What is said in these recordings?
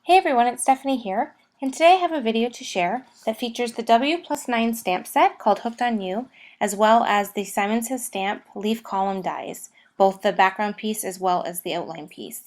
Hey everyone, it's Stephanie here, and today I have a video to share that features the W+9 stamp set called Hooked on You, as well as the Simon Says Stamp leaf column dies, both the background piece as well as the outline piece.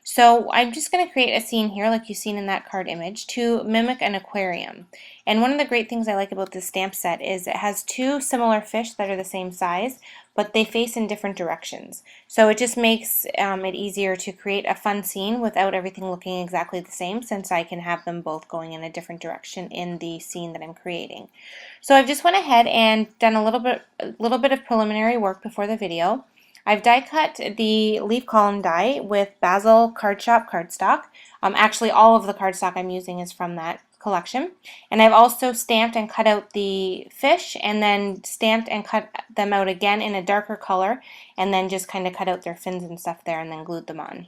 So I'm just going to create a scene here like you've seen in that card image to mimic an aquarium. And one of the great things I like about this stamp set is it has two similar fish that are the same size, but they face in different directions. So it just makes it easier to create a fun scene without everything looking exactly the same, since I can have them both going in a different direction in the scene that I'm creating. So I've just went ahead and done a little bit of preliminary work before the video. I've die cut the leaf column die with Basil Card Shop cardstock. Actually, all of the cardstock I'm using is from that collection. And I've also stamped and cut out the fish, and then stamped and cut them out again in a darker color, and then just kind of cut out their fins and stuff there and then glued them on.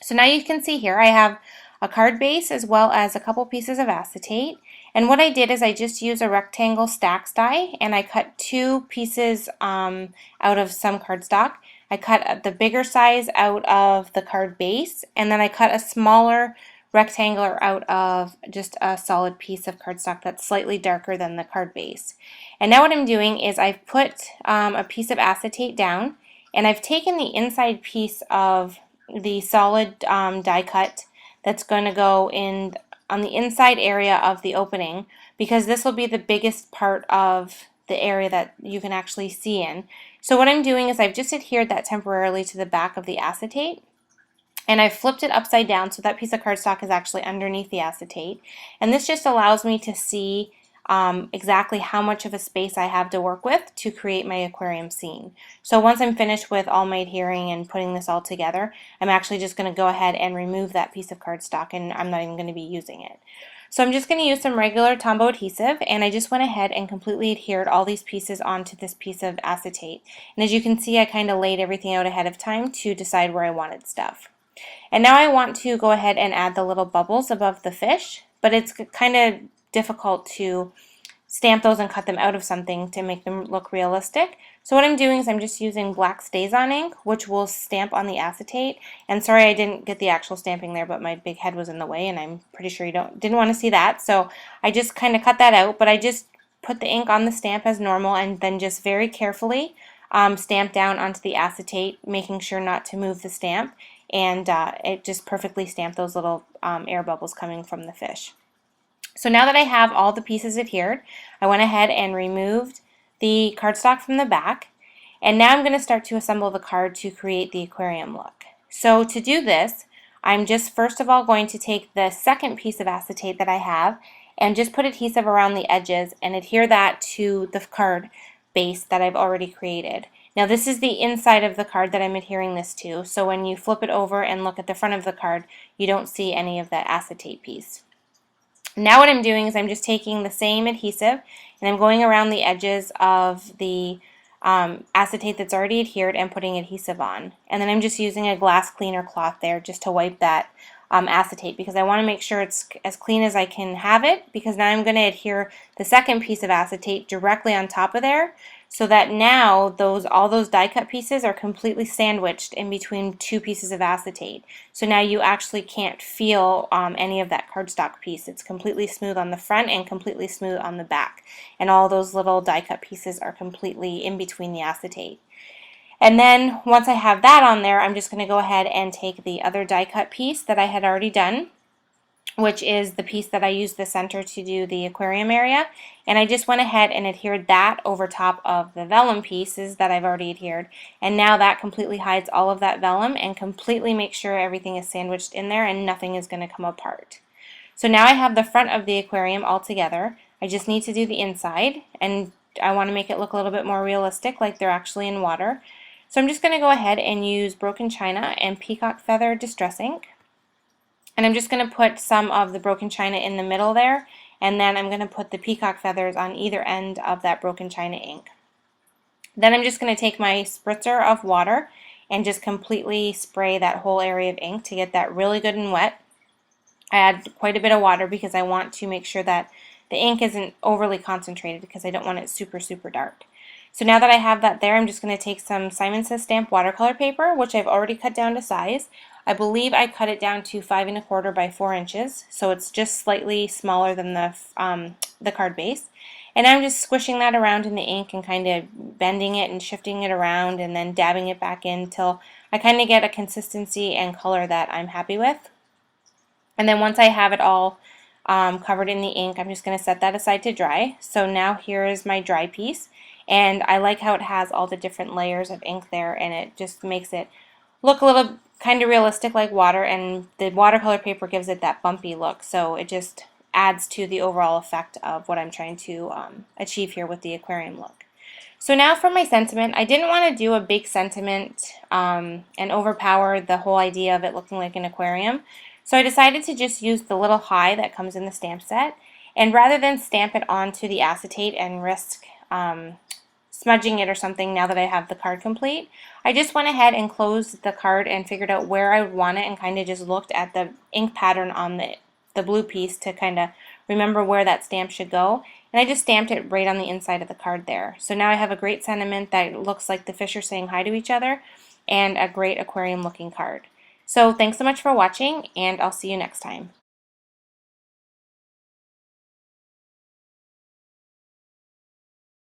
So now you can see here I have a card base as well as a couple pieces of acetate. And what I did is I just used a rectangle stacks die, and I cut two pieces out of some cardstock. I cut the bigger size out of the card base, and then I cut a smaller rectangular out of just a solid piece of cardstock that's slightly darker than the card base. And now what I'm doing is I've put a piece of acetate down, and I've taken the inside piece of the solid die cut that's going to go in on the inside area of the opening, because this will be the biggest part of the area that you can actually see in. So what I'm doing is I've just adhered that temporarily to the back of the acetate, and I've flipped it upside down so that piece of cardstock is actually underneath the acetate. And this just allows me to see exactly how much of a space I have to work with to create my aquarium scene. So once I'm finished with all my adhering and putting this all together, I'm actually just going to go ahead and remove that piece of cardstock, and I'm not even going to be using it. So I'm just going to use some regular Tombow adhesive, and I just went ahead and completely adhered all these pieces onto this piece of acetate. And as you can see, I kind of laid everything out ahead of time to decide where I wanted stuff. And now I want to go ahead and add the little bubbles above the fish, but it's kind of difficult to stamp those and cut them out of something to make them look realistic. So what I'm doing is I'm just using black StazOn ink, which will stamp on the acetate. And sorry I didn't get the actual stamping there, but my big head was in the way, and I'm pretty sure you didn't want to see that. So I just kind of cut that out, but I just put the ink on the stamp as normal, and then just very carefully stamp down onto the acetate, making sure not to move the stamp, and it just perfectly stamped those little air bubbles coming from the fish. So now that I have all the pieces adhered, I went ahead and removed the cardstock from the back, and now I'm going to start to assemble the card to create the aquarium look. So to do this, I'm just first of all going to take the second piece of acetate that I have and just put adhesive around the edges and adhere that to the card base that I've already created. Now this is the inside of the card that I'm adhering this to, so when you flip it over and look at the front of the card, you don't see any of that acetate piece. Now what I'm doing is I'm just taking the same adhesive and I'm going around the edges of the acetate that's already adhered and putting adhesive on. And then I'm just using a glass cleaner cloth there just to wipe that acetate, because I want to make sure it's as clean as I can have it, because now I'm going to adhere the second piece of acetate directly on top of there, so that now all those die cut pieces are completely sandwiched in between two pieces of acetate. So now you actually can't feel any of that cardstock piece. It's completely smooth on the front and completely smooth on the back, and all those little die cut pieces are completely in between the acetate. And then once I have that on there, I'm just going to go ahead and take the other die cut piece that I had already done, which is the piece that I used the center to do the aquarium area, and I just went ahead and adhered that over top of the vellum pieces that I've already adhered, and now that completely hides all of that vellum and completely makes sure everything is sandwiched in there and nothing is going to come apart. So now I have the front of the aquarium all together. I just need to do the inside, and I want to make it look a little bit more realistic, like they're actually in water. So I'm just going to go ahead and use Broken China and Peacock Feather Distress Ink. And I'm just going to put some of the Broken China in the middle there, and then I'm going to put the peacock feathers on either end of that Broken China ink. Then I'm just going to take my spritzer of water and just completely spray that whole area of ink to get that really good and wet. I add quite a bit of water because I want to make sure that the ink isn't overly concentrated, because I don't want it super, super dark. So now that I have that there, I'm just going to take some Simon Says Stamp watercolor paper, which I've already cut down to size. I believe I cut it down to 5 1/4 by 4 inches, so it's just slightly smaller than the card base. And I'm just squishing that around in the ink and kind of bending it and shifting it around and then dabbing it back in till I kind of get a consistency and color that I'm happy with. And then once I have it all covered in the ink, I'm just going to set that aside to dry. So now here is my dry piece, and I like how it has all the different layers of ink there, and it just makes it look a little kind of realistic like water, and the watercolor paper gives it that bumpy look, so it just adds to the overall effect of what I'm trying to achieve here with the aquarium look. So now for my sentiment, I didn't want to do a big sentiment and overpower the whole idea of it looking like an aquarium. So I decided to just use the little high that comes in the stamp set, and rather than stamp it onto the acetate and risk smudging it or something now that I have the card complete, I just went ahead and closed the card and figured out where I would want it and kind of just looked at the ink pattern on the blue piece to kind of remember where that stamp should go. And I just stamped it right on the inside of the card there. So now I have a great sentiment that looks like the fish are saying hi to each other and a great aquarium looking card. So thanks so much for watching, and I'll see you next time.